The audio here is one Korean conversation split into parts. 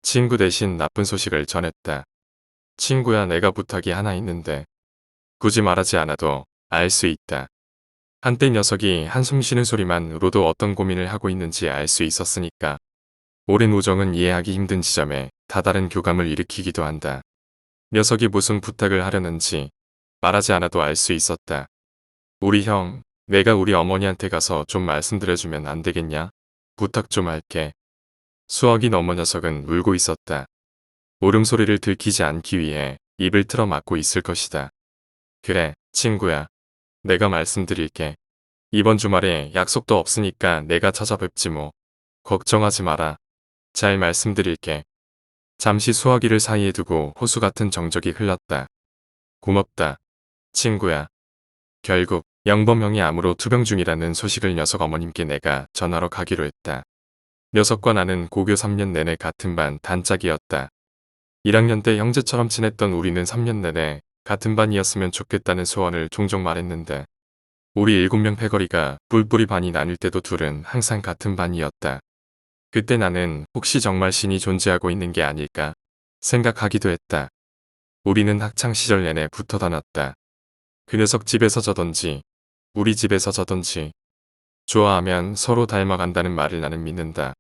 친구 대신 나쁜 소식을 전했다. 친구야, 내가 부탁이 하나 있는데 굳이 말하지 않아도 알 수 있다. 한때 녀석이 한숨 쉬는 소리만으로도 어떤 고민을 하고 있는지 알 수 있었으니까. 오랜 우정은 이해하기 힘든 지점에 다다른 교감을 일으키기도 한다. 녀석이 무슨 부탁을 하려는지 말하지 않아도 알 수 있었다. 우리 형, 내가 우리 어머니한테 가서 좀 말씀드려주면 안 되겠냐? 부탁 좀 할게. 수억이 넘어 녀석은 울고 있었다. 울음소리를 들키지 않기 위해 입을 틀어 막고 있을 것이다. 그래, 친구야. 내가 말씀드릴게. 이번 주말에 약속도 없으니까 내가 찾아뵙지 뭐. 걱정하지 마라. 잘 말씀드릴게. 잠시 수화기를 사이에 두고 호수 같은 정적이 흘렀다. 고맙다. 친구야. 결국 영범형이 암으로 투병 중이라는 소식을 녀석 어머님께 내가 전하러 가기로 했다. 녀석과 나는 고교 3년 내내 같은 반 단짝이었다. 1학년 때 형제처럼 지냈던 우리는 3년 내내 같은 반이었으면 좋겠다는 소원을 종종 말했는데 우리 7명 패거리가 뿔뿔이 반이 나뉠 때도 둘은 항상 같은 반이었다. 그때 나는 혹시 정말 신이 존재하고 있는 게 아닐까 생각하기도 했다. 우리는 학창시절 내내 붙어 다녔다. 그 녀석 집에서 자던지 우리 집에서 자던지 좋아하면 서로 닮아간다는 말을 나는 믿는다.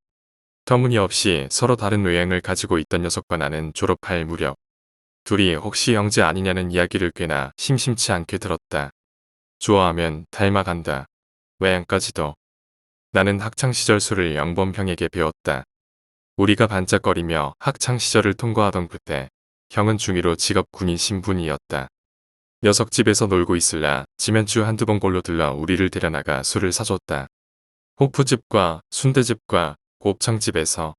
터무니없이 서로 다른 외향을 가지고 있던 녀석과 나는 졸업할 무렵 둘이 혹시 형제 아니냐는 이야기를 꽤나 심심치 않게 들었다. 좋아하면 닮아간다. 외향까지도. 나는 학창시절 술을 영범형에게 배웠다. 우리가 반짝거리며 학창시절을 통과하던 그때 형은 중2로 직업 군인 신분이었다. 녀석 집에서 놀고 있을라 지면주 한두 번 골로 들러 우리를 데려나가 술을 사줬다. 호프집과 순대집과 곱창집에서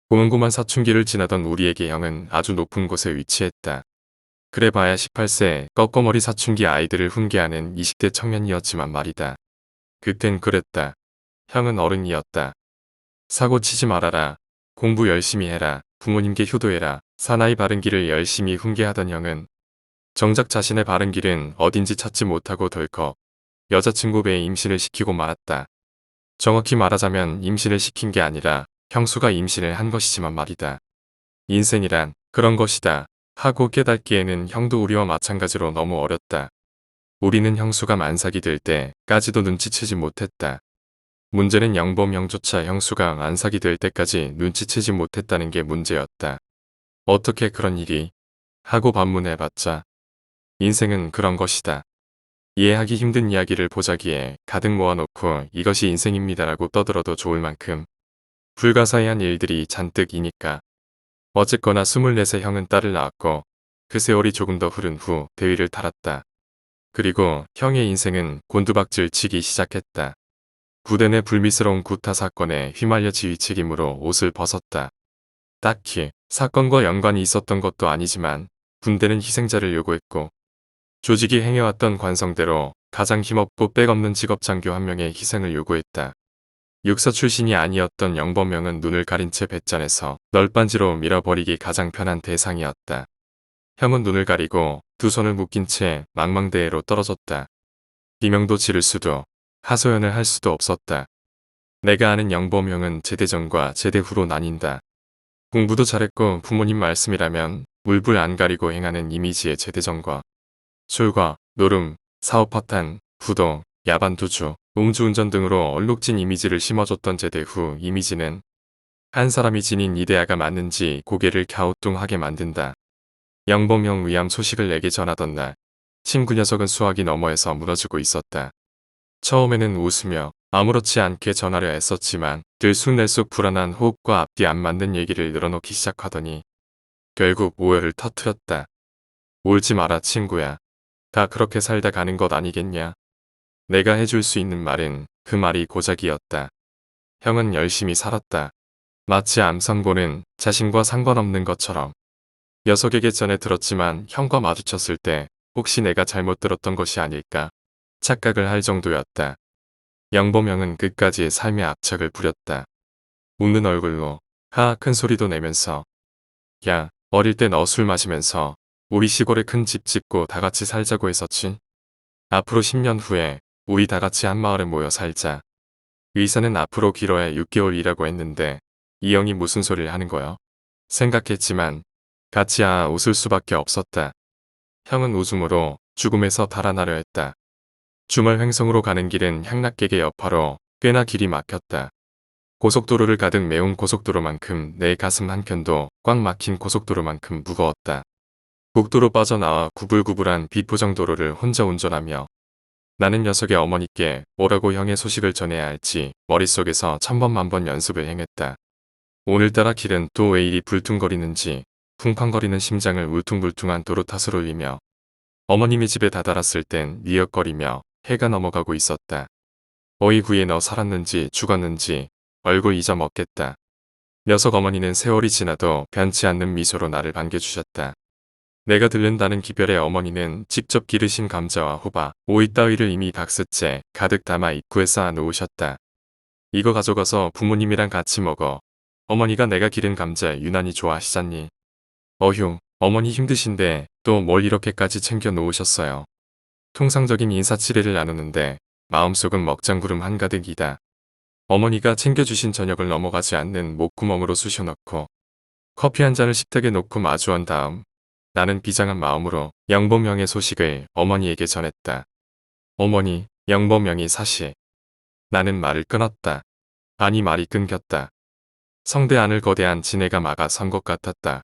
고만고만 사춘기를 지나던 우리에게 형은 아주 높은 곳에 위치했다. 그래봐야 18세 꺾어머리 사춘기 아이들을 훈계하는 20대 청년이었지만 말이다. 그땐 그랬다. 형은 어른이었다. 사고 치지 말아라. 공부 열심히 해라. 부모님께 효도해라. 사나이 바른 길을 열심히 훈계하던 형은 정작 자신의 바른 길은 어딘지 찾지 못하고 덜컥 여자친구 배에 임신을 시키고 말았다. 정확히 말하자면 임신을 시킨 게 아니라 형수가 임신을 한 것이지만 말이다. 인생이란 그런 것이다 하고 깨닫기에는 형도 우리와 마찬가지로 너무 어렸다. 우리는 형수가 만삭이 될 때까지도 눈치채지 못했다. 문제는 영범형조차 형수가 만삭이 될 때까지 눈치채지 못했다는 게 문제였다. 어떻게 그런 일이? 하고 반문해봤자 인생은 그런 것이다. 이해하기 힘든 이야기를 보자기에 가득 모아놓고 이것이 인생입니다라고 떠들어도 좋을 만큼 불가사의한 일들이 잔뜩이니까. 어쨌거나 24세 형은 딸을 낳았고 그 세월이 조금 더 흐른 후 대위를 달았다. 그리고 형의 인생은 곤두박질 치기 시작했다. 부대 내 불미스러운 구타 사건에 휘말려 지휘 책임으로 옷을 벗었다. 딱히 사건과 연관이 있었던 것도 아니지만 군대는 희생자를 요구했고 조직이 행해왔던 관성대로 가장 힘없고 백없는 직업 장교 한 명의 희생을 요구했다. 육사 출신이 아니었던 영범형은 눈을 가린 채 뱃잔에서 널빤지로 밀어버리기 가장 편한 대상이었다. 형은 눈을 가리고 두 손을 묶인 채 망망대해로 떨어졌다. 비명도 지를 수도 하소연을 할 수도 없었다. 내가 아는 영범형은 제대 전과 제대 후로 나뉜다. 공부도 잘했고 부모님 말씀이라면 물불 안 가리고 행하는 이미지의 제대 전과 술과 노름, 사업 파탄, 부도, 야반 투주, 음주운전 등으로 얼룩진 이미지를 심어줬던 제대 후 이미지는 한 사람이 지닌 이데아가 맞는지 고개를 갸우뚱하게 만든다. 영범형 위암 소식을 내게 전하던 날 친구 녀석은 수화기 너머에서 무너지고 있었다. 처음에는 웃으며 아무렇지 않게 전하려 애썼지만 들쑥날쑥 불안한 호흡과 앞뒤 안 맞는 얘기를 늘어놓기 시작하더니 결국 오열을 터뜨렸다. 울지 마라 친구야. 다 그렇게 살다 가는 것 아니겠냐. 내가 해줄 수 있는 말은 그 말이 고작이었다. 형은 열심히 살았다. 마치 암 선고는 자신과 상관없는 것처럼. 녀석에게 전해 들었지만 형과 마주쳤을 때 혹시 내가 잘못 들었던 것이 아닐까 착각을 할 정도였다. 영범형은 끝까지 삶의 압착을 부렸다. 웃는 얼굴로 하하 큰 소리도 내면서 야, 어릴 때 너 술 마시면서 우리 시골에 큰 집 짓고 다 같이 살자고 했었지? 앞으로 10년 후에 우리 다 같이 한 마을에 모여 살자. 의사는 앞으로 길어야 6개월이라고 했는데 이 형이 무슨 소리를 하는 거야? 생각했지만 같이 웃을 수밖에 없었다. 형은 웃음으로 죽음에서 달아나려 했다. 주말 횡성으로 가는 길은 향락객의 여파로 꽤나 길이 막혔다. 고속도로를 가득 메운 고속도로만큼 내 가슴 한켠도 꽉 막힌 고속도로만큼 무거웠다. 국도로 빠져나와 구불구불한 비포장도로를 혼자 운전하며 나는 녀석의 어머니께 뭐라고 형의 소식을 전해야 할지 머릿속에서 천번만번 연습을 행했다. 오늘따라 길은 또 왜 이리 불퉁거리는지 쿵쾅거리는 심장을 울퉁불퉁한 도로 탓을 올리며 어머님이 집에 다다랐을 땐 미역거리며 해가 넘어가고 있었다. 어이구에 너 살았는지 죽었는지 얼굴 잊어먹겠다. 녀석 어머니는 세월이 지나도 변치 않는 미소로 나를 반겨주셨다. 내가 들른다는 기별의 어머니는 직접 기르신 감자와 호박, 오이 따위를 이미 박스째 가득 담아 입구에 쌓아 놓으셨다. 이거 가져가서 부모님이랑 같이 먹어. 어머니가 내가 기른 감자 유난히 좋아하시잖니. 어휴, 어머니 힘드신데 또 뭘 이렇게까지 챙겨 놓으셨어요. 통상적인 인사치레를 나누는데 마음속은 먹장구름 한가득이다. 어머니가 챙겨주신 저녁을 넘어가지 않는 목구멍으로 쑤셔넣고 커피 한 잔을 식탁에 놓고 마주한 다음 나는 비장한 마음으로 영범형의 소식을 어머니에게 전했다. 어머니, 영범형이 사실. 나는 말을 끊었다. 아니 말이 끊겼다. 성대 안을 거대한 지네가 막아 선 것 같았다.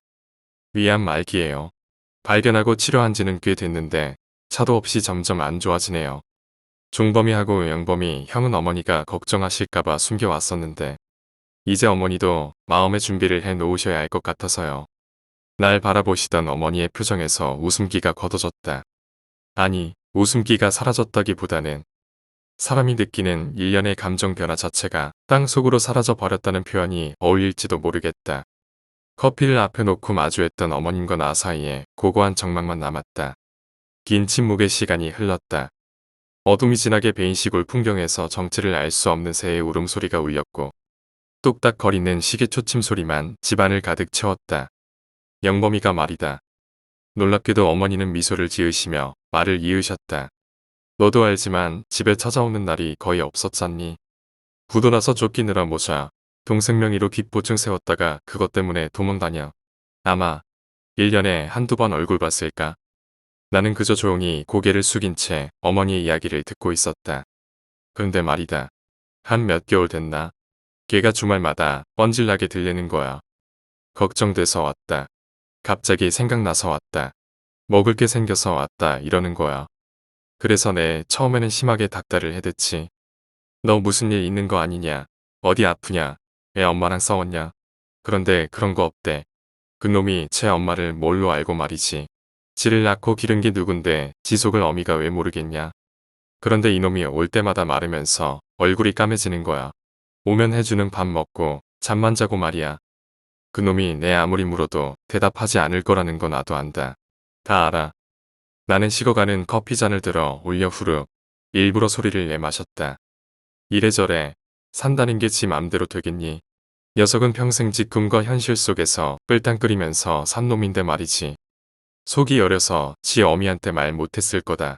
위암 말기예요. 발견하고 치료한 지는 꽤 됐는데 차도 없이 점점 안 좋아지네요. 종범이하고 영범이 형은 어머니가 걱정하실까봐 숨겨왔었는데 이제 어머니도 마음의 준비를 해 놓으셔야 할 것 같아서요. 날 바라보시던 어머니의 표정에서 웃음기가 걷어졌다. 아니, 웃음기가 사라졌다기보다는 사람이 느끼는 일련의 감정 변화 자체가 땅속으로 사라져 버렸다는 표현이 어울릴지도 모르겠다. 커피를 앞에 놓고 마주했던 어머님과 나 사이에 고고한 정막만 남았다. 긴 침묵의 시간이 흘렀다. 어둠이 진하게 배인 시골 풍경에서 정체를 알 수 없는 새의 울음소리가 울렸고 뚝딱 거리는 시계 초침 소리만 집안을 가득 채웠다. 영범이가 말이다. 놀랍게도 어머니는 미소를 지으시며 말을 이으셨다. 너도 알지만 집에 찾아오는 날이 거의 없었잖니. 부도 나서 쫓기느라 모자, 동생 명의로 빚보증 세웠다가 그것 때문에 도망다녀. 아마 1년에 한두 번 얼굴 봤을까? 나는 그저 조용히 고개를 숙인 채 어머니의 이야기를 듣고 있었다. 그런데 말이다. 한 몇 개월 됐나? 걔가 주말마다 뻔질나게 들리는 거야. 걱정돼서 왔다. 갑자기 생각나서 왔다. 먹을 게 생겨서 왔다 이러는 거야. 그래서 내 처음에는 심하게 닥달을 해댔지. 너 무슨 일 있는 거 아니냐? 어디 아프냐? 애 엄마랑 싸웠냐? 그런데 그런 거 없대. 그놈이 제 엄마를 뭘로 알고 말이지. 지를 낳고 기른 게 누군데 지속을 어미가 왜 모르겠냐? 그런데 이놈이 올 때마다 마르면서 얼굴이 까매지는 거야. 오면 해주는 밥 먹고 잠만 자고 말이야. 그놈이 내 아무리 물어도 대답하지 않을 거라는 거 나도 안다. 다 알아. 나는 식어가는 커피잔을 들어 올려 후룩 일부러 소리를 내 마셨다. 이래저래 산다는 게 지 맘대로 되겠니? 녀석은 평생 지금과 현실 속에서 뿔땅 끓이면서 산 놈인데 말이지. 속이 여려서 지 어미한테 말 못했을 거다.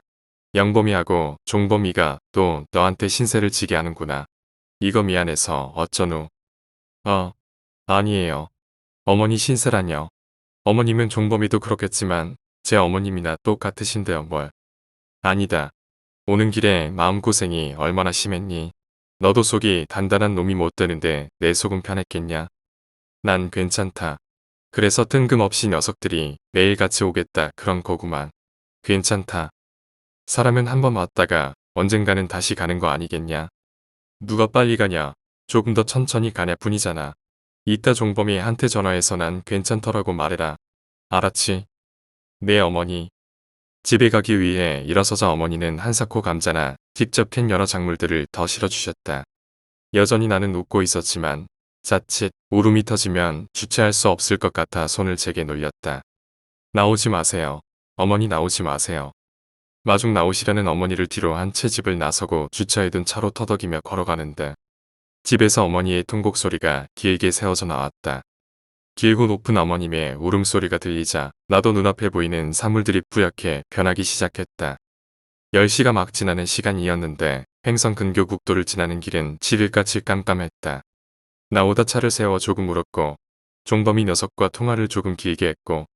영범이하고 종범이가 또 너한테 신세를 지게 하는구나. 이거 미안해서 어쩌누. 아니에요. 어머니 신세라뇨. 어머님은 종범이도 그렇겠지만 제 어머님이나 똑같으신데요 뭘. 아니다. 오는 길에 마음고생이 얼마나 심했니. 너도 속이 단단한 놈이 못 되는데 내 속은 편했겠냐. 난 괜찮다. 그래서 뜬금없이 녀석들이 매일같이 오겠다 그런 거구만. 괜찮다. 사람은 한 번 왔다가 언젠가는 다시 가는 거 아니겠냐. 누가 빨리 가냐. 조금 더 천천히 가냐 뿐이잖아. 이따 종범이 한테 전화해서 난 괜찮더라고 말해라. 알았지? 네 어머니. 집에 가기 위해 일어서자 어머니는 한사코 감자나 직접 캔 여러 작물들을 더 실어주셨다. 여전히 나는 웃고 있었지만 자칫 울음이 터지면 주체할 수 없을 것 같아 손을 제게 놀렸다. 나오지 마세요. 어머니 나오지 마세요. 마중 나오시려는 어머니를 뒤로 한 채 집을 나서고 주차해둔 차로 터덕이며 걸어가는데 집에서 어머니의 통곡 소리가 길게 새어져 나왔다. 길고 높은 어머님의 울음소리가 들리자 나도 눈앞에 보이는 사물들이 뿌옇게 변하기 시작했다. 10시가 막 지나는 시간이었는데 횡성 근교 국도를 지나는 길은 7일까지 깜깜했다. 나오다 차를 세워 조금 울었고 종범이 녀석과 통화를 조금 길게 했고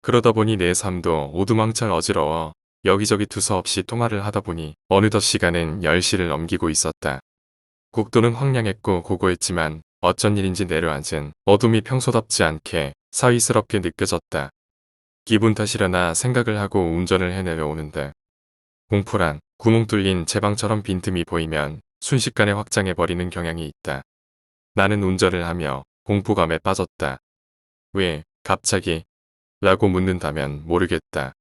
그러다 보니 내 삶도 오두망창 어지러워 여기저기 두서없이 통화를 하다 보니 어느덧 시간은 10시를 넘기고 있었다. 국도는 황량했고 고고했지만 어쩐 일인지 내려앉은 어둠이 평소답지 않게 사위스럽게 느껴졌다. 기분 탓이려나 생각을 하고 운전을 해내려오는데 공포란 구멍 뚫린 제 방처럼 빈틈이 보이면 순식간에 확장해버리는 경향이 있다. 나는 운전을 하며 공포감에 빠졌다. 왜, 갑자기? 라고 묻는다면 모르겠다.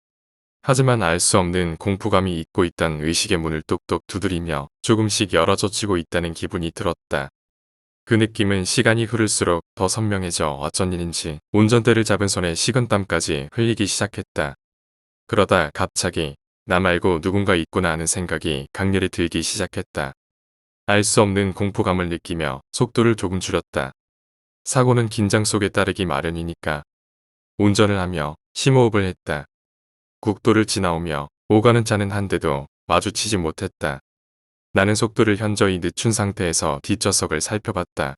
하지만 알 수 없는 공포감이 잇고 있던 의식의 문을 똑똑 두드리며 조금씩 열어젖히고 있다는 기분이 들었다. 그 느낌은 시간이 흐를수록 더 선명해져 어쩐 일인지 운전대를 잡은 손에 식은땀까지 흘리기 시작했다. 그러다 갑자기 나 말고 누군가 있구나 하는 생각이 강렬히 들기 시작했다. 알 수 없는 공포감을 느끼며 속도를 조금 줄였다. 사고는 긴장 속에 따르기 마련이니까. 운전을 하며 심호흡을 했다. 국도를 지나오며 오가는 차는 한 대도 마주치지 못했다. 나는 속도를 현저히 늦춘 상태에서 뒷좌석을 살펴봤다.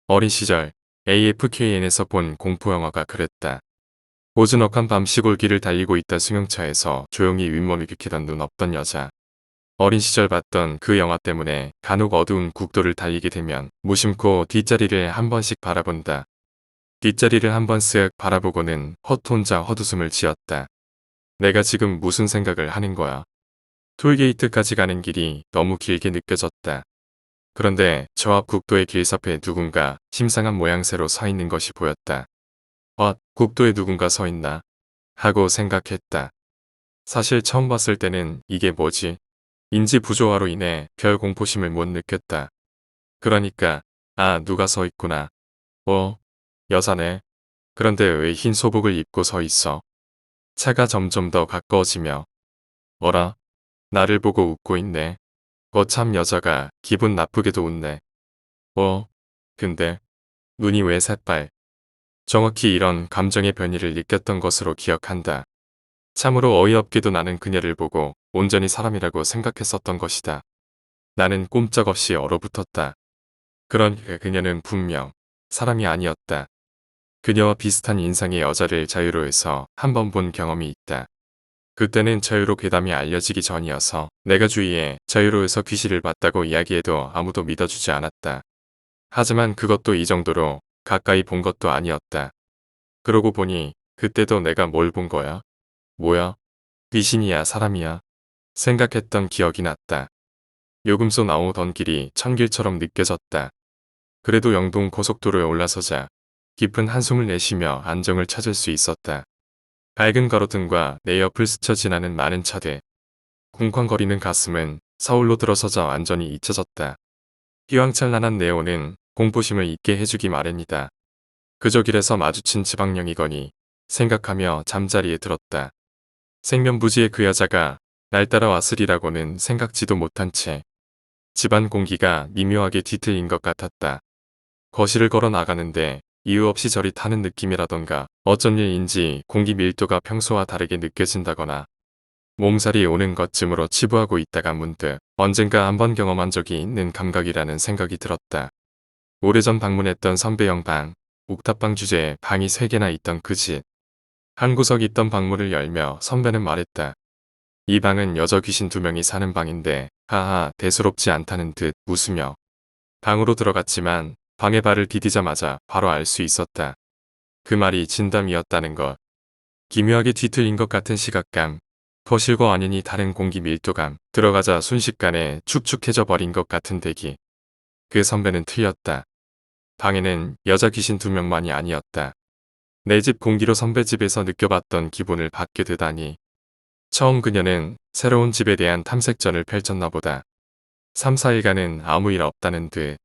어린 시절 AFKN에서 본 공포영화가 그랬다. 오즈넉한 밤 시골길을 달리고 있다 승용차에서 조용히 윗몸을 긁히던 눈 없던 여자. 어린 시절 봤던 그 영화 때문에 간혹 어두운 국도를 달리게 되면 무심코 뒷자리를 한 번씩 바라본다. 뒷자리를 한 번 쓱 바라보고는 혼자 헛웃음을 지었다. 내가 지금 무슨 생각을 하는 거야? 톨게이트까지 가는 길이 너무 길게 느껴졌다. 그런데 저 앞 국도의 길섭에 누군가 심상한 모양새로 서 있는 것이 보였다. 국도에 누군가 서 있나? 하고 생각했다. 사실 처음 봤을 때는 이게 뭐지? 인지 부조화로 인해 별 공포심을 못 느꼈다. 그러니까 누가 서 있구나. 여자네. 그런데 왜 흰 소복을 입고 서 있어? 차가 점점 더 가까워지며 어라? 나를 보고 웃고 있네. 참 여자가 기분 나쁘게도 웃네. 근데 눈이 왜 새빨? 정확히 이런 감정의 변이를 느꼈던 것으로 기억한다. 참으로 어이없게도 나는 그녀를 보고 온전히 사람이라고 생각했었던 것이다. 나는 꼼짝없이 얼어붙었다. 그러니까 그녀는 분명 사람이 아니었다. 그녀와 비슷한 인상의 여자를 자유로에서 한 번 본 경험이 있다. 그때는 자유로 괴담이 알려지기 전이어서 내가 주위에 자유로에서 귀신을 봤다고 이야기해도 아무도 믿어주지 않았다. 하지만 그것도 이 정도로 가까이 본 것도 아니었다. 그러고 보니 그때도 내가 뭘 본 거야? 뭐야? 귀신이야 사람이야? 생각했던 기억이 났다. 요금소 나오던 길이 천길처럼 느껴졌다. 그래도 영동 고속도로에 올라서자 깊은 한숨을 내쉬며 안정을 찾을 수 있었다. 밝은 가로등과 내 옆을 스쳐 지나는 많은 차들. 쿵쾅거리는 가슴은 서울로 들어서자 완전히 잊혀졌다. 휘황찬란한 네온은 공포심을 잊게 해주기 마련이다. 그저 길에서 마주친 지방령이거니 생각하며 잠자리에 들었다. 생면부지의 그 여자가 날 따라왔으리라고는 생각지도 못한 채 집안 공기가 미묘하게 뒤틀린 것 같았다. 거실을 걸어 나가는데 이유 없이 저리 타는 느낌이라던가 어쩐 일인지 공기 밀도가 평소와 다르게 느껴진다거나 몸살이 오는 것쯤으로 치부하고 있다가 문득 언젠가 한번 경험한 적이 있는 감각이라는 생각이 들었다. 오래전 방문했던 선배형 방, 옥탑방 주제에 방이 3개나 있던 그 집. 한 구석 있던 방문을 열며 선배는 말했다. 이 방은 여자 귀신 2명이 사는 방인데 하하 대수롭지 않다는 듯 웃으며 방으로 들어갔지만 방에 발을 디디자마자 바로 알 수 있었다. 그 말이 진담이었다는 것. 기묘하게 뒤틀린 것 같은 시각감, 거실과 완연히 다른 공기 밀도감, 들어가자 순식간에 축축해져 버린 것 같은 대기. 그 선배는 틀렸다. 방에는 여자 귀신 2명만이 아니었다. 내 집 공기로 선배 집에서 느껴봤던 기분을 받게 되다니. 처음 그녀는 새로운 집에 대한 탐색전을 펼쳤나 보다. 3, 4일간은 아무 일 없다는 듯.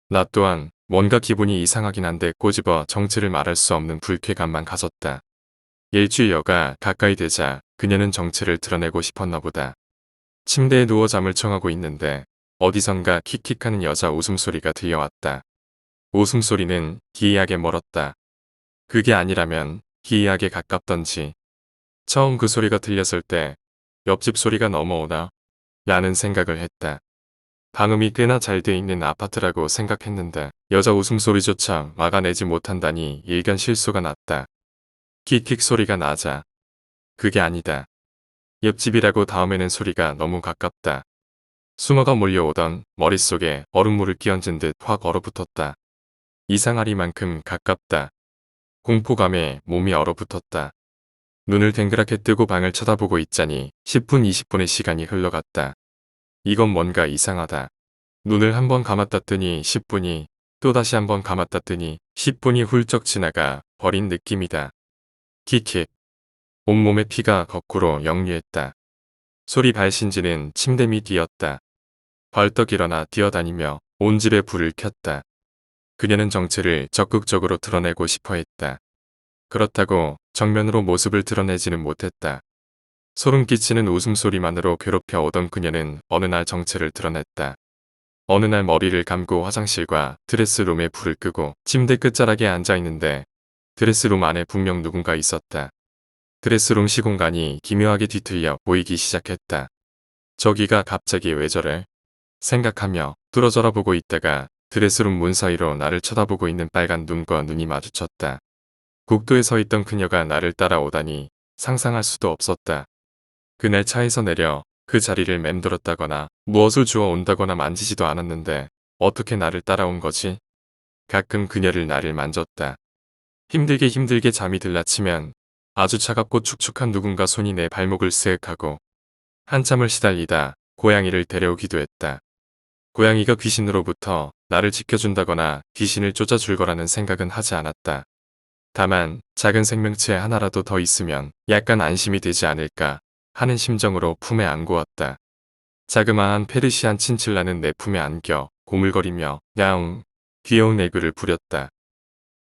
나 또한 뭔가 기분이 이상하긴 한데 꼬집어 정체를 말할 수 없는 불쾌감만 가졌다. 일주일여가 가까이 되자 그녀는 정체를 드러내고 싶었나 보다. 침대에 누워 잠을 청하고 있는데 어디선가 킥킥하는 여자 웃음소리가 들려왔다. 웃음소리는 기이하게 멀었다. 그게 아니라면 기이하게 가깝던지. 처음 그 소리가 들렸을 때 옆집 소리가 넘어오나? 라는 생각을 했다. 방음이 꽤나 잘 돼 있는 아파트라고 생각했는데 여자 웃음소리조차 막아내지 못한다니 일견 실소가 났다. 킥킥 소리가 나자 그게 아니다. 옆집이라고 다음에는 소리가 너무 가깝다. 숭어가 몰려오던 머릿속에 얼음물을 끼얹은 듯 확 얼어붙었다. 이상하리만큼 가깝다. 공포감에 몸이 얼어붙었다. 눈을 댕그랗게 뜨고 방을 쳐다보고 있자니 10분 20분의 시간이 흘러갔다. 이건 뭔가 이상하다. 눈을 한번 감았다 뜨니 10분이 또다시 한번 감았다 뜨니 10분이 훌쩍 지나가 버린 느낌이다. 킥킥. 온몸에 피가 거꾸로 역류했다. 소리 발신지는 침대 밑 뒤였다. 벌떡 일어나 뛰어다니며 온 집에 불을 켰다. 그녀는 정체를 적극적으로 드러내고 싶어 했다. 그렇다고 정면으로 모습을 드러내지는 못했다. 소름 끼치는 웃음소리만으로 괴롭혀 오던 그녀는 어느 날 정체를 드러냈다. 어느 날 머리를 감고 화장실과 드레스룸에 불을 끄고 침대 끝자락에 앉아 있는데 드레스룸 안에 분명 누군가 있었다. 드레스룸 시공간이 기묘하게 뒤틀려 보이기 시작했다. 저기가 갑자기 왜 저래? 생각하며 뚫어져라 보고 있다가 드레스룸 문 사이로 나를 쳐다보고 있는 빨간 눈과 눈이 마주쳤다. 국도에 서 있던 그녀가 나를 따라오다니 상상할 수도 없었다. 그날 차에서 내려 그 자리를 맴돌았다거나 무엇을 주워 온다거나 만지지도 않았는데 어떻게 나를 따라온 거지? 가끔 그녀를 나를 만졌다. 힘들게 잠이 들라치면 아주 차갑고 축축한 누군가 손이 내 발목을 스윽하고 한참을 시달리다 고양이를 데려오기도 했다. 고양이가 귀신으로부터 나를 지켜준다거나 귀신을 쫓아줄 거라는 생각은 하지 않았다. 다만 작은 생명체 하나라도 더 있으면 약간 안심이 되지 않을까 하는 심정으로 품에 안고왔다. 자그마한 페르시안 친칠라는 내 품에 안겨 고물거리며 야옹 귀여운 애교를 부렸다.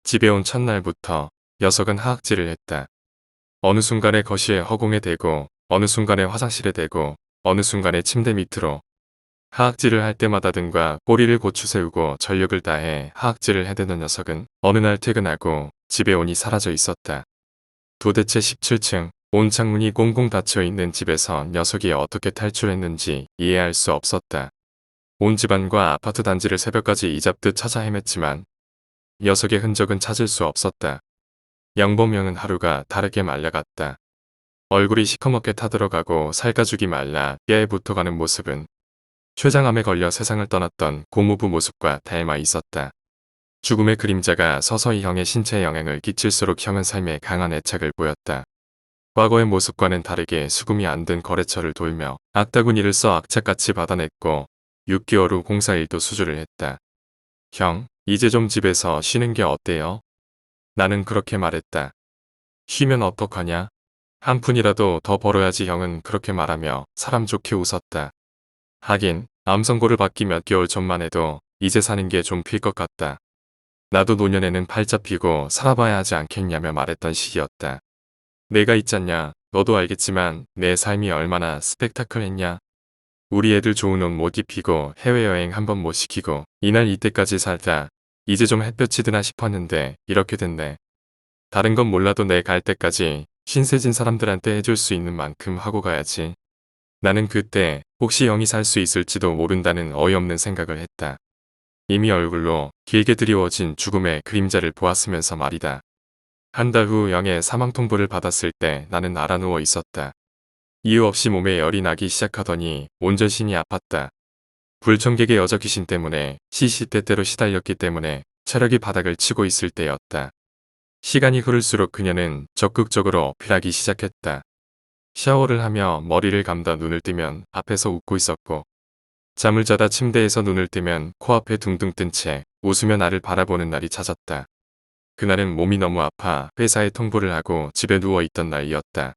집에 온 첫날부터 녀석은 하악질을 했다. 어느 순간에 거실에 허공에 대고 어느 순간에 화장실에 대고 어느 순간에 침대 밑으로 하악질을 할 때마다 등과 꼬리를 고추 세우고 전력을 다해 하악질을 해대던 녀석은 어느 날 퇴근하고 집에 오니 사라져 있었다. 도대체 17층 온 창문이 꽁꽁 닫혀 있는 집에서 녀석이 어떻게 탈출했는지 이해할 수 없었다. 온 집안과 아파트 단지를 새벽까지 이잡듯 찾아 헤맸지만 녀석의 흔적은 찾을 수 없었다. 영범형은 하루가 다르게 말라갔다. 얼굴이 시커멓게 타들어가고 살가죽이 말라 뼈에 붙어가는 모습은 췌장암에 걸려 세상을 떠났던 고모부 모습과 닮아 있었다. 죽음의 그림자가 서서히 형의 신체에 영향을 끼칠수록 형은 삶에 강한 애착을 보였다. 과거의 모습과는 다르게 수금이 안 든 거래처를 돌며 악다군 일을 써 악착같이 받아냈고 6개월 후 공사일도 수주를 했다. 형, 이제 좀 집에서 쉬는 게 어때요? 나는 그렇게 말했다. 쉬면 어떡하냐? 한 푼이라도 더 벌어야지 형은 그렇게 말하며 사람 좋게 웃었다. 하긴 암 선고를 받기 몇 개월 전만 해도 이제 사는 게 좀 필 것 같다. 나도 노년에는 팔자 피고 살아봐야 하지 않겠냐며 말했던 시기였다. 내가 있잖냐. 너도 알겠지만 내 삶이 얼마나 스펙타클했냐. 우리 애들 좋은 옷 못 입히고 해외여행 한번 못 시키고 이날 이때까지 살다 이제 좀 햇볕이 드나 싶었는데 이렇게 됐네. 다른 건 몰라도 내 갈 때까지 신세진 사람들한테 해줄 수 있는 만큼 하고 가야지. 나는 그때 혹시 영이 살 수 있을지도 모른다는 어이없는 생각을 했다. 이미 얼굴로 길게 드리워진 죽음의 그림자를 보았으면서 말이다. 한 달 후 영의 사망 통보를 받았을 때 나는 알아누워 있었다. 이유 없이 몸에 열이 나기 시작하더니 온전신이 아팠다. 불청객의 여자 귀신 때문에 시시때때로 시달렸기 때문에 체력이 바닥을 치고 있을 때였다. 시간이 흐를수록 그녀는 적극적으로 어필하기 시작했다. 샤워를 하며 머리를 감다 눈을 뜨면 앞에서 웃고 있었고 잠을 자다 침대에서 눈을 뜨면 코앞에 둥둥 뜬 채 웃으며 나를 바라보는 날이 찾았다. 그날은 몸이 너무 아파 회사에 통보를 하고 집에 누워있던 날이었다.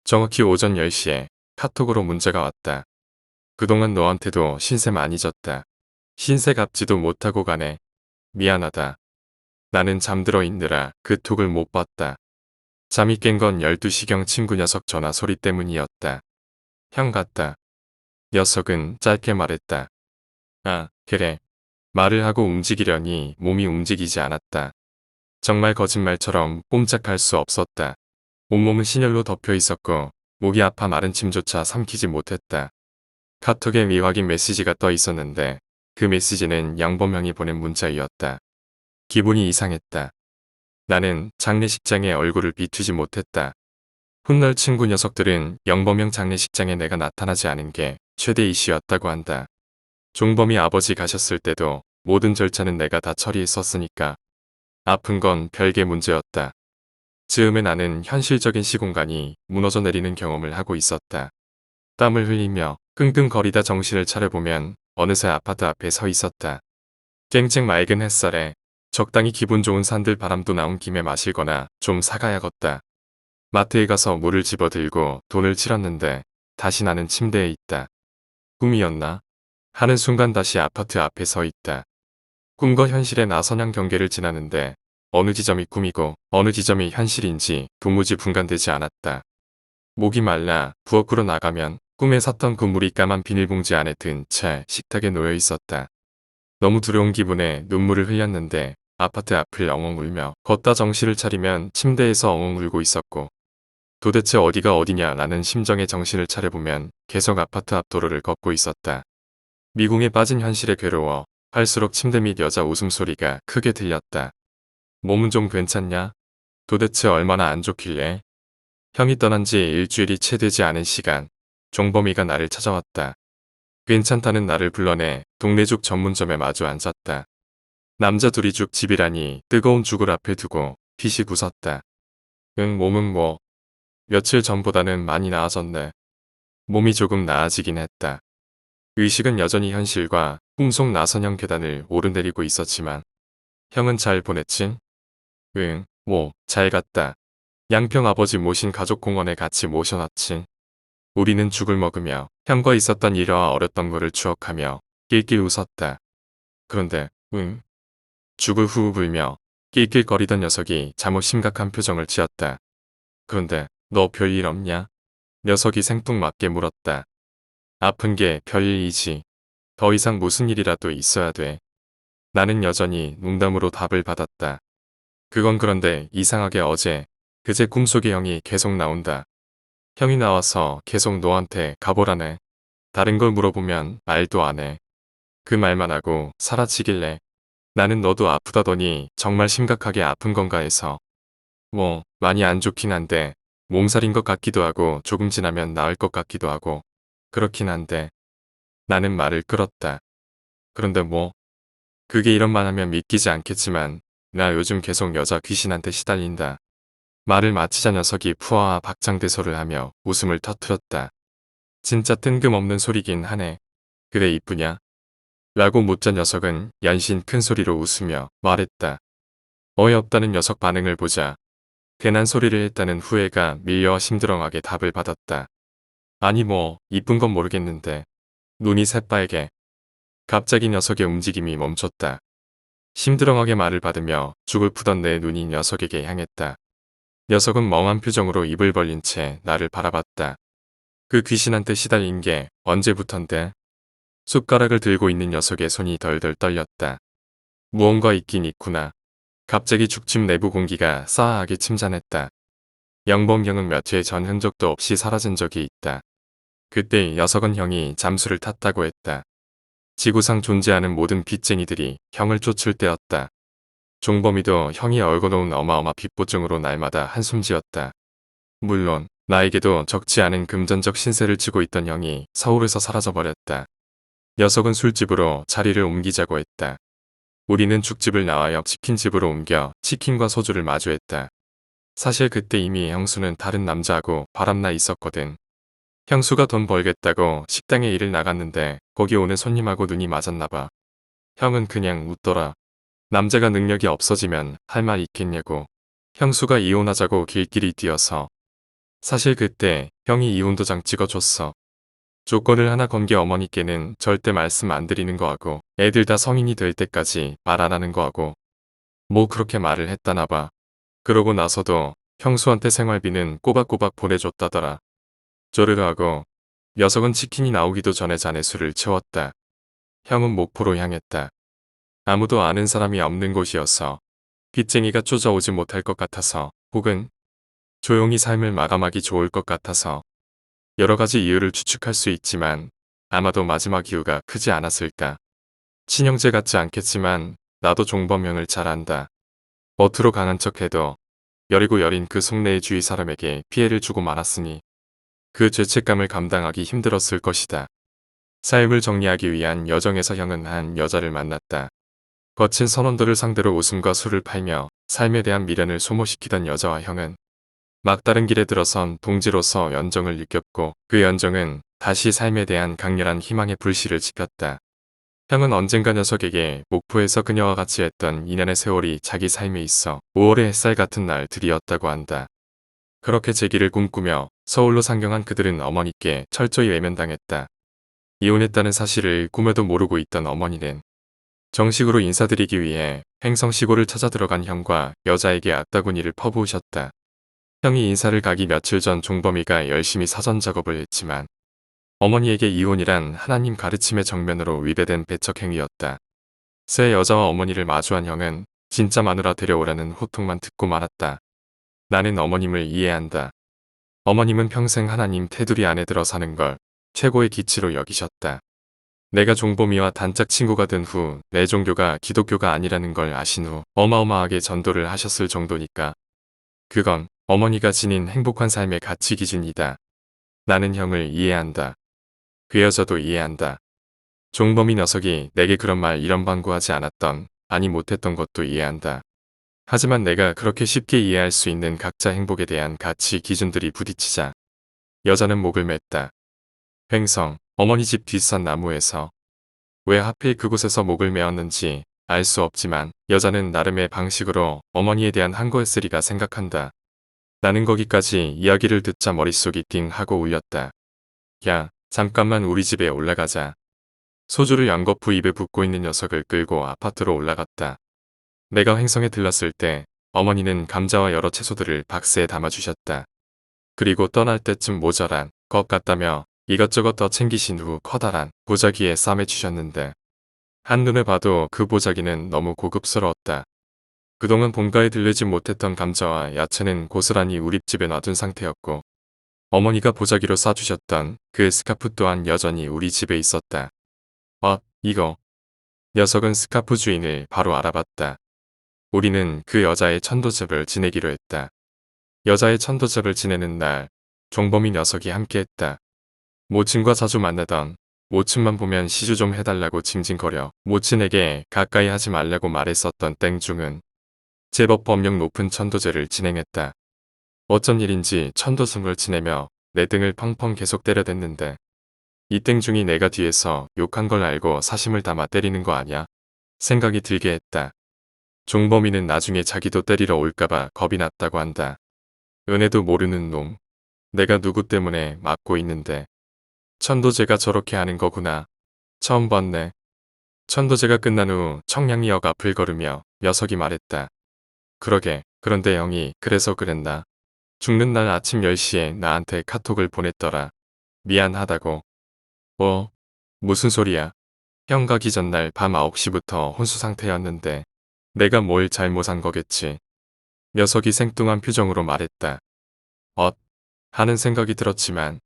정확히 오전 10시에 카톡으로 문자가 왔다. 그동안 너한테도 신세 많이 졌다. 신세 갚지도 못하고 가네. 미안하다. 나는 잠들어 있느라 그 톡을 못 봤다. 잠이 깬 건 12시경 친구 녀석 전화 소리 때문이었다. 형 같다. 녀석은 짧게 말했다. 아, 그래. 말을 하고 움직이려니 몸이 움직이지 않았다. 정말 거짓말처럼 꼼짝할 수 없었다. 온몸은 신혈로 덮여 있었고 목이 아파 마른 침조차 삼키지 못했다. 카톡에 미확인 메시지가 떠 있었는데 그 메시지는 양범형이 보낸 문자이었다. 기분이 이상했다. 나는 장례식장에 얼굴을 비추지 못했다. 훗날 친구 녀석들은 영범형 장례식장에 내가 나타나지 않은 게 최대 이슈였다고 한다. 종범이 아버지 가셨을 때도 모든 절차는 내가 다 처리했었으니까 아픈 건 별개 문제였다. 즈음에 나는 현실적인 시공간이 무너져 내리는 경험을 하고 있었다. 땀을 흘리며 끙끙거리다 정신을 차려보면 어느새 아파트 앞에 서 있었다. 쨍쨍 맑은 햇살에 적당히 기분 좋은 산들 바람도 나온 김에 마실거나 좀 사가야겠다. 마트에 가서 물을 집어들고 돈을 치렀는데 다시 나는 침대에 있다. 꿈이었나? 하는 순간 다시 아파트 앞에 서 있다. 꿈과 현실의 나선양 경계를 지나는데 어느 지점이 꿈이고 어느 지점이 현실인지 도무지 분간되지 않았다. 목이 말라 부엌으로 나가면 꿈에 샀던 그 물이 까만 비닐봉지 안에 든 채 식탁에 놓여 있었다. 너무 두려운 기분에 눈물을 흘렸는데 아파트 앞을 엉엉 울며 걷다 정신을 차리면 침대에서 엉엉 울고 있었고 도대체 어디가 어디냐 라는 심정에 정신을 차려보면 계속 아파트 앞 도로를 걷고 있었다. 미궁에 빠진 현실에 괴로워 할수록 침대 밑 여자 웃음소리가 크게 들렸다. 몸은 좀 괜찮냐? 도대체 얼마나 안 좋길래? 형이 떠난 지 일주일이 채 되지 않은 시간, 종범이가 나를 찾아왔다. 괜찮다는 나를 불러내 동네죽 전문점에 마주 앉았다. 남자 둘이 죽집이라니 뜨거운 죽을 앞에 두고 피식 웃었다. 응, 몸은 뭐 며칠 전보다는 많이 나아졌네. 몸이 조금 나아지긴 했다. 의식은 여전히 현실과 꿈속 나선형 계단을 오르내리고 있었지만 형은 잘 보냈지? 응, 뭐 잘 갔다. 양평 아버지 모신 가족공원에 같이 모셔놨지. 우리는 죽을 먹으며 형과 있었던 일화와 어렸던 거를 추억하며 낄낄 웃었다. 그런데 응? 죽을 후후 불며 낄낄거리던 녀석이 잠옷 심각한 표정을 지었다. 그런데 너 별일 없냐? 녀석이 생뚱맞게 물었다. 아픈 게 별일이지. 더 이상 무슨 일이라도 있어야 돼. 나는 여전히 농담으로 답을 받았다. 그건 그런데 이상하게 어제 그제 꿈속에 형이 계속 나온다. 형이 나와서 계속 너한테 가보라네. 다른 걸 물어보면 말도 안 해. 그 말만 하고 사라지길래 나는 너도 아프다더니 정말 심각하게 아픈 건가 해서 뭐 많이 안 좋긴 한데 몸살인 것 같기도 하고 조금 지나면 나을 것 같기도 하고 그렇긴 한데 나는 말을 끌었다. 그런데 뭐 그게 이런 말 하면 믿기지 않겠지만 나 요즘 계속 여자 귀신한테 시달린다. 말을 마치자 녀석이 푸아와 박장대소를 하며 웃음을 터뜨렸다. 진짜 뜬금없는 소리긴 하네. 그래 이쁘냐? 라고 묻자 녀석은 연신 큰 소리로 웃으며 말했다. 어이없다는 녀석 반응을 보자 괜한 소리를 했다는 후회가 밀려와 심드렁하게 답을 받았다. 아니 뭐 이쁜 건 모르겠는데 눈이 새빨개. 갑자기 녀석의 움직임이 멈췄다. 심드렁하게 말을 받으며 죽을 푸던 내 눈이 녀석에게 향했다. 녀석은 멍한 표정으로 입을 벌린 채 나를 바라봤다. 그 귀신한테 시달린 게 언제부턴데? 숟가락을 들고 있는 녀석의 손이 덜덜 떨렸다. 무언가 있긴 있구나. 갑자기 죽집 내부 공기가 싸하게 침잠했다. 영범형은 몇 해 전 흔적도 없이 사라진 적이 있다. 그때 녀석은 형이 잠수를 탔다고 했다. 지구상 존재하는 모든 빚쟁이들이 형을 쫓을 때였다. 종범이도 형이 얼거놓은 어마어마 빚보증으로 날마다 한숨 지었다. 물론 나에게도 적지 않은 금전적 신세를 지고 있던 형이 서울에서 사라져버렸다. 녀석은 술집으로 자리를 옮기자고 했다. 우리는 죽집을 나와 옆 치킨집으로 옮겨 치킨과 소주를 마주했다. 사실 그때 이미 형수는 다른 남자하고 바람나 있었거든. 형수가 돈 벌겠다고 식당에 일을 나갔는데 거기 오는 손님하고 눈이 맞았나봐. 형은 그냥 웃더라. 남자가 능력이 없어지면 할 말 있겠냐고. 형수가 이혼하자고 길길이 뛰어서. 사실 그때 형이 이혼도장 찍어줬어. 조건을 하나 건 게 어머니께는 절대 말씀 안 드리는 거하고 애들 다 성인이 될 때까지 말 안 하는 거하고 뭐 그렇게 말을 했다나 봐. 그러고 나서도 형수한테 생활비는 꼬박꼬박 보내줬다더라. 쪼르르 하고 녀석은 치킨이 나오기도 전에 잔에 술을 채웠다. 형은 목포로 향했다. 아무도 아는 사람이 없는 곳이어서 빚쟁이가 쫓아오지 못할 것 같아서 혹은 조용히 삶을 마감하기 좋을 것 같아서 여러 가지 이유를 추측할 수 있지만 아마도 마지막 이유가 크지 않았을까. 친형제 같지 않겠지만 나도 종범형을 잘 안다. 겉으로 강한 척해도 여리고 여린 그 속내의 주위 사람에게 피해를 주고 말았으니 그 죄책감을 감당하기 힘들었을 것이다. 삶을 정리하기 위한 여정에서 형은 한 여자를 만났다. 거친 선원들을 상대로 웃음과 술을 팔며 삶에 대한 미련을 소모시키던 여자와 형은 막다른 길에 들어선 동지로서 연정을 느꼈고 그 연정은 다시 삶에 대한 강렬한 희망의 불씨를 지폈다. 형은 언젠가 녀석에게 목포에서 그녀와 같이 했던 인연의 세월이 자기 삶에 있어 5월의 햇살 같은 날들이었다고 한다. 그렇게 재기를 꿈꾸며 서울로 상경한 그들은 어머니께 철저히 외면당했다. 이혼했다는 사실을 꿈에도 모르고 있던 어머니는 정식으로 인사드리기 위해 횡성시골을 찾아 들어간 형과 여자에게 악다구니를 퍼부으셨다. 형이 인사를 가기 며칠 전 종범이가 열심히 사전 작업을 했지만 어머니에게 이혼이란 하나님 가르침의 정면으로 위배된 배척행위였다. 새 여자와 어머니를 마주한 형은 진짜 마누라 데려오라는 호통만 듣고 말았다. 나는 어머님을 이해한다. 어머님은 평생 하나님 테두리 안에 들어 사는 걸 최고의 기치로 여기셨다. 내가 종범이와 단짝 친구가 된 후 내 종교가 기독교가 아니라는 걸 아신 후 어마어마하게 전도를 하셨을 정도니까. 그건 어머니가 지닌 행복한 삶의 가치 기준이다. 나는 형을 이해한다. 그 여자도 이해한다. 종범이 녀석이 내게 그런 말 이런 방구하지 않았던, 아니 못했던 것도 이해한다. 하지만 내가 그렇게 쉽게 이해할 수 있는 각자 행복에 대한 가치 기준들이 부딪히자 여자는 목을 맸다. 횡성, 어머니 집 뒷산 나무에서 왜 하필 그곳에서 목을 메었는지 알 수 없지만 여자는 나름의 방식으로 어머니에 대한 한거였으리가 생각한다. 나는 거기까지 이야기를 듣자 머릿속이 띵 하고 울렸다. 야, 잠깐만 우리 집에 올라가자. 소주를 양거푸 입에 붓고 있는 녀석을 끌고 아파트로 올라갔다. 내가 횡성에 들렀을 때 어머니는 감자와 여러 채소들을 박스에 담아주셨다. 그리고 떠날 때쯤 모자란 것 같다며 이것저것 더 챙기신 후 커다란 보자기에 싸매주셨는데 한눈에 봐도 그 보자기는 너무 고급스러웠다. 그동안 본가에 들르지 못했던 감자와 야채는 고스란히 우리 집에 놔둔 상태였고 어머니가 보자기로 싸주셨던 그 스카프 또한 여전히 우리 집에 있었다. 이거. 녀석은 스카프 주인을 바로 알아봤다. 우리는 그 여자의 천도접을 지내기로 했다. 여자의 천도접을 지내는 날 종범이 녀석이 함께했다. 모친과 자주 만나던 모친만 보면 시주 좀 해달라고 징징거려 모친에게 가까이 하지 말라고 말했었던 땡중은 제법 법력 높은 천도제를 진행했다. 어쩐 일인지 천도승을 지내며 내 등을 펑펑 계속 때려댔는데 이 땡중이 내가 뒤에서 욕한 걸 알고 사심을 담아 때리는 거 아냐? 생각이 들게 했다. 종범이는 나중에 자기도 때리러 올까봐 겁이 났다고 한다. 은혜도 모르는 놈. 내가 누구 때문에 맞고 있는데. 천도제가 저렇게 하는 거구나. 처음 봤네. 천도제가 끝난 후 청량리역 앞을 걸으며 녀석이 말했다. 그러게, 그런데 형이 그래서 그랬나? 죽는 날 아침 10시에 나한테 카톡을 보냈더라. 미안하다고. 무슨 소리야. 형 가기 전날 밤 9시부터 혼수 상태였는데 내가 뭘 잘못한 거겠지. 녀석이 생뚱한 표정으로 말했다. 하는 생각이 들었지만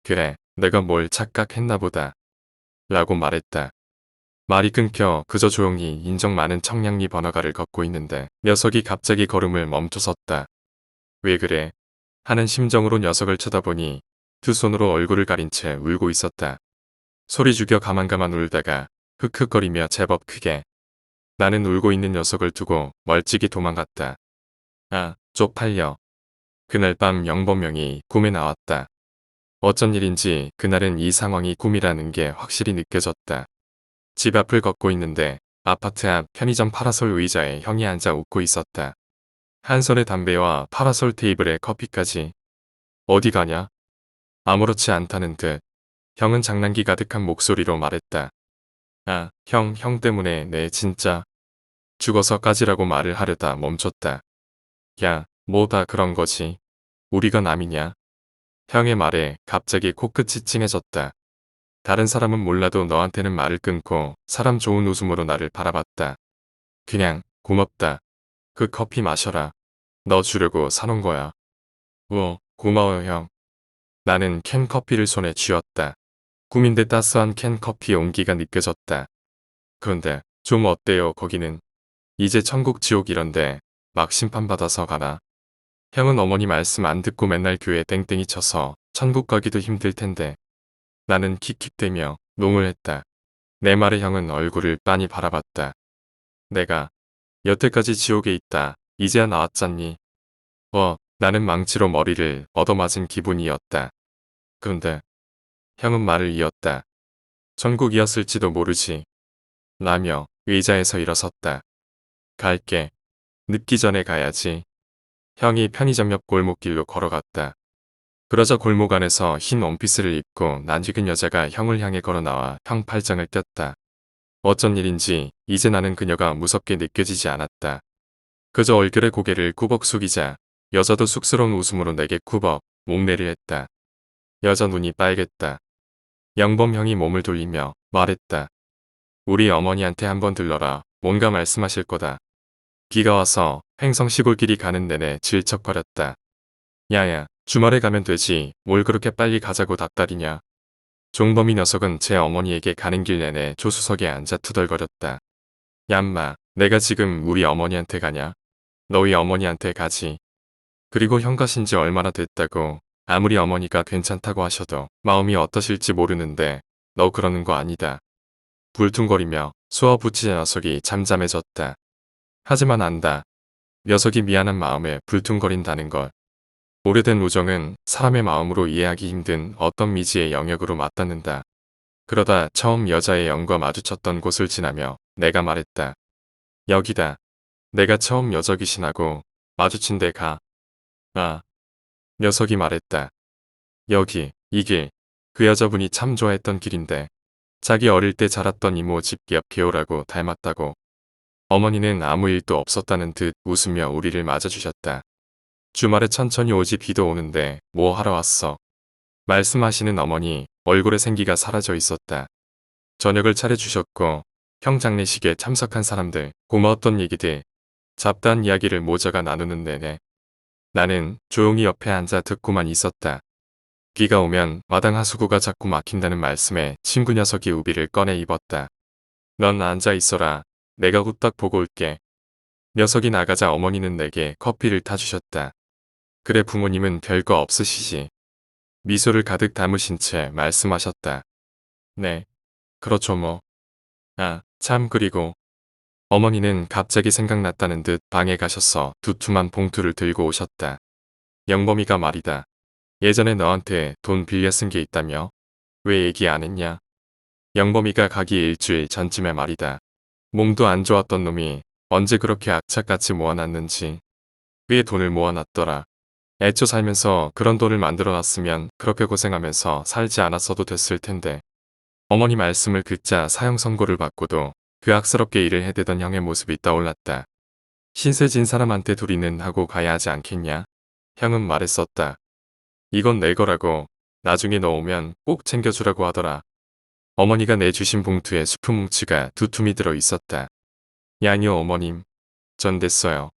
그래, 내가 뭘 착각했나 보다. 라고 말했다. 말이 끊겨 그저 조용히 인정 많은 청량리 번화가를 걷고 있는데 녀석이 갑자기 걸음을 멈춰섰다. 왜 그래? 하는 심정으로 녀석을 쳐다보니 두 손으로 얼굴을 가린 채 울고 있었다. 소리 죽여 가만가만 울다가 흑흑거리며 제법 크게. 나는 울고 있는 녀석을 두고 멀찍이 도망갔다. 쪽팔려. 그날 밤 영범명이 꿈에 나왔다. 어쩐 일인지 그날은 이 상황이 꿈이라는 게 확실히 느껴졌다. 집 앞을 걷고 있는데 아파트 앞 편의점 파라솔 의자에 형이 앉아 웃고 있었다. 한 손에 담배와 파라솔 테이블에 커피까지. 어디 가냐? 아무렇지 않다는 듯 형은 장난기 가득한 목소리로 말했다. 형 때문에 내 진짜 죽어서 까지라고 말을 하려다 멈췄다. 야, 뭐 다 그런 거지. 우리가 남이냐? 형의 말에 갑자기 코끝이 찡해졌다. 다른 사람은 몰라도 너한테는 말을 끊고 사람 좋은 웃음으로 나를 바라봤다. 그냥 고맙다. 그 커피 마셔라. 너 주려고 사놓은 거야. 고마워요 형. 나는 캔 커피를 손에 쥐었다. 꿈인데 따스한 캔 커피 온기가 느껴졌다. 그런데 좀 어때요 거기는? 이제 천국 지옥 이런데 막 심판받아서 가나? 형은 어머니 말씀 안 듣고 맨날 교회 땡땡이 쳐서 천국 가기도 힘들 텐데. 나는 킥킥대며 농을 했다. 내 말에 형은 얼굴을 빤히 바라봤다. 내가 여태까지 지옥에 있다. 이제야 나왔잖니. 나는 망치로 머리를 얻어맞은 기분이었다. 그런데 형은 말을 이었다. 천국이었을지도 모르지. 라며 의자에서 일어섰다. 갈게. 늦기 전에 가야지. 형이 편의점 옆 골목길로 걸어갔다. 그러자 골목 안에서 흰 원피스를 입고 낯익은 여자가 형을 향해 걸어 나와 형 팔짱을 꼈다. 어쩐 일인지 이제 나는 그녀가 무섭게 느껴지지 않았다. 그저 얼결에 고개를 꾸벅 숙이자 여자도 쑥스러운 웃음으로 내게 꾸벅 목례를 했다. 여자 눈이 빨갰다. 영범 형이 몸을 돌리며 말했다. 우리 어머니한테 한번 들러라. 뭔가 말씀하실 거다. 비가 와서 횡성 시골길이 가는 내내 질척거렸다. 야야, 주말에 가면 되지. 뭘 그렇게 빨리 가자고 닥달이냐. 종범이 녀석은 제 어머니에게 가는 길 내내 조수석에 앉아 투덜거렸다. 얌마, 내가 지금 우리 어머니한테 가냐? 너희 어머니한테 가지. 그리고 형 가신 지 얼마나 됐다고. 아무리 어머니가 괜찮다고 하셔도 마음이 어떠실지 모르는데 너 그러는 거 아니다. 불퉁거리며 쏘아붙이는 녀석이 잠잠해졌다. 하지만 안다. 녀석이 미안한 마음에 불퉁거린다는 걸. 오래된 우정은 사람의 마음으로 이해하기 힘든 어떤 미지의 영역으로 맞닿는다. 그러다 처음 여자의 영과 마주쳤던 곳을 지나며 내가 말했다. 여기다. 내가 처음 여자 귀신하고 마주친 데 가. 아. 녀석이 말했다. 여기, 이 길. 그 여자분이 참 좋아했던 길인데. 자기 어릴 때 자랐던 이모 집 옆 개오라고 닮았다고. 어머니는 아무 일도 없었다는 듯 웃으며 우리를 맞아주셨다. 주말에 천천히 오지 비도 오는데 뭐 하러 왔어? 말씀하시는 어머니 얼굴에 생기가 사라져 있었다. 저녁을 차려주셨고 형 장례식에 참석한 사람들 고마웠던 얘기들 잡다한 이야기를 모자가 나누는 내내 나는 조용히 옆에 앉아 듣고만 있었다. 비가 오면 마당 하수구가 자꾸 막힌다는 말씀에 친구 녀석이 우비를 꺼내 입었다. 넌 앉아 있어라. 내가 후딱 보고 올게. 녀석이 나가자 어머니는 내게 커피를 타주셨다. 그래 부모님은 별거 없으시지. 미소를 가득 담으신 채 말씀하셨다. 네. 그렇죠 뭐. 아, 참 그리고 어머니는 갑자기 생각났다는 듯 방에 가셔서 두툼한 봉투를 들고 오셨다. 영범이가 말이다. 예전에 너한테 돈 빌려 쓴 게 있다며? 왜 얘기 안 했냐? 영범이가 가기 일주일 전쯤에 말이다. 몸도 안 좋았던 놈이 언제 그렇게 악착같이 모아놨는지. 꽤 돈을 모아놨더라. 애초 살면서 그런 돈을 만들어놨으면 그렇게 고생하면서 살지 않았어도 됐을 텐데. 어머니 말씀을 듣자 사형 선고를 받고도 그 악스럽게 일을 해대던 형의 모습이 떠올랐다. 신세 진 사람한테 둘이는 하고 가야 하지 않겠냐? 형은 말했었다. 이건 내 거라고. 나중에 너 오면 꼭 챙겨주라고 하더라. 어머니가 내주신 봉투에 수프 뭉치가 두툼이 들어 있었다. 야니요 어머님. 전 됐어요.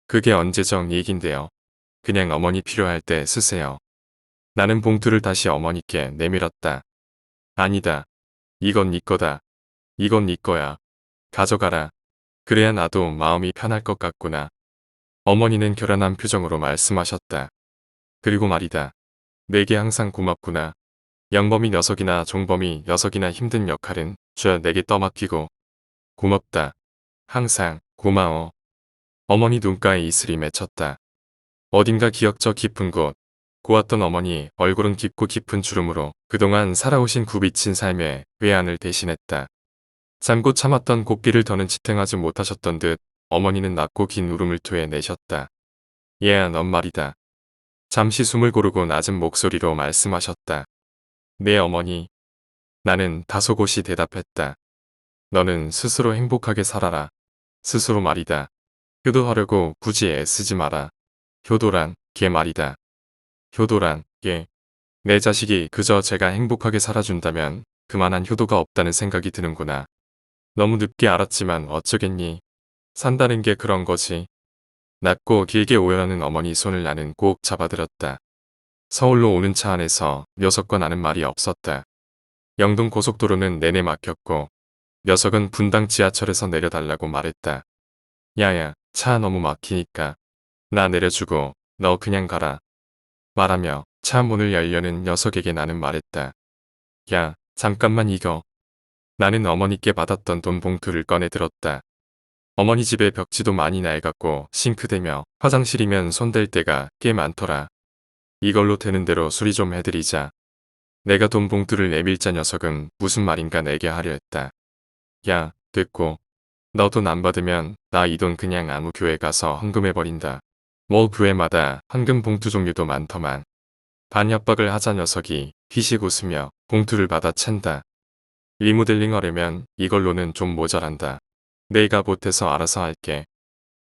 그게 언제적 얘긴데요. 그냥 어머니 필요할 때 쓰세요. 나는 봉투를 다시 어머니께 내밀었다. 아니다. 이건 네 거다. 이건 네 거야. 가져가라. 그래야 나도 마음이 편할 것 같구나. 어머니는 결연한 표정으로 말씀하셨다. 그리고 말이다. 내게 항상 고맙구나. 영범이 녀석이나 종범이 녀석이나 힘든 역할은 쥐어 내게 떠맡기고. 고맙다. 항상 고마워. 어머니 눈가에 이슬이 맺혔다. 어딘가 기억저 깊은 곳. 고왔던 어머니 얼굴은 깊고 깊은 주름으로 그동안 살아오신 굽이친 삶의 외안을 대신했다. 잠고 참았던 곡기를 더는 지탱하지 못하셨던 듯 어머니는 낮고 긴 울음을 토해내셨다. 얘야 넌 말이다. 잠시 숨을 고르고 낮은 목소리로 말씀하셨다. 네 어머니. 나는 다소곳이 대답했다. 너는 스스로 행복하게 살아라. 스스로 말이다. 효도하려고 굳이 애쓰지 마라. 효도란 걔 말이다. 효도란 걔. 내 자식이 그저 제가 행복하게 살아준다면 그만한 효도가 없다는 생각이 드는구나. 너무 늦게 알았지만 어쩌겠니. 산다는 게 그런 거지. 낮고 길게 오열하는 어머니 손을 나는 꼭 잡아들었다. 서울로 오는 차 안에서 녀석과 나는 말이 없었다. 영동 고속도로는 내내 막혔고 녀석은 분당 지하철에서 내려달라고 말했다. 야야, 차 너무 막히니까 나 내려주고 너 그냥 가라. 말하며 차 문을 열려는 녀석에게 나는 말했다. 야, 잠깐만 이거. 나는 어머니께 받았던 돈 봉투를 꺼내 들었다. 어머니 집에 벽지도 많이 낡았고 싱크대며 화장실이면 손댈 데가 꽤 많더라. 이걸로 되는 대로 수리 좀 해드리자. 내가 돈 봉투를 내밀자 녀석은 무슨 말인가 내게 하려 했다. 야, 됐고. 너 돈 안 받으면 나 이 돈 그냥 아무 교회 가서 헌금해버린다. 뭐 교회마다 헌금 봉투 종류도 많더만. 반협박을 하자 녀석이 휘식 웃으며 봉투를 받아 챈다. 리모델링 하려면 이걸로는 좀 모자란다. 내가 보태서 알아서 할게.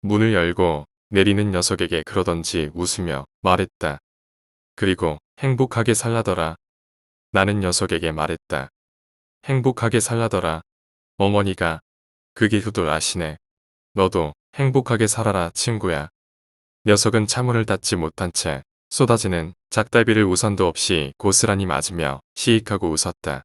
문을 열고 내리는 녀석에게 그러던지 웃으며 말했다. 그리고 행복하게 살라더라. 나는 녀석에게 말했다. 행복하게 살라더라. 어머니가 그게 후들 아시네. 너도 행복하게 살아라 친구야. 녀석은 차문을 닫지 못한 채 쏟아지는 작달비를 우산도 없이 고스란히 맞으며 시익하고 웃었다.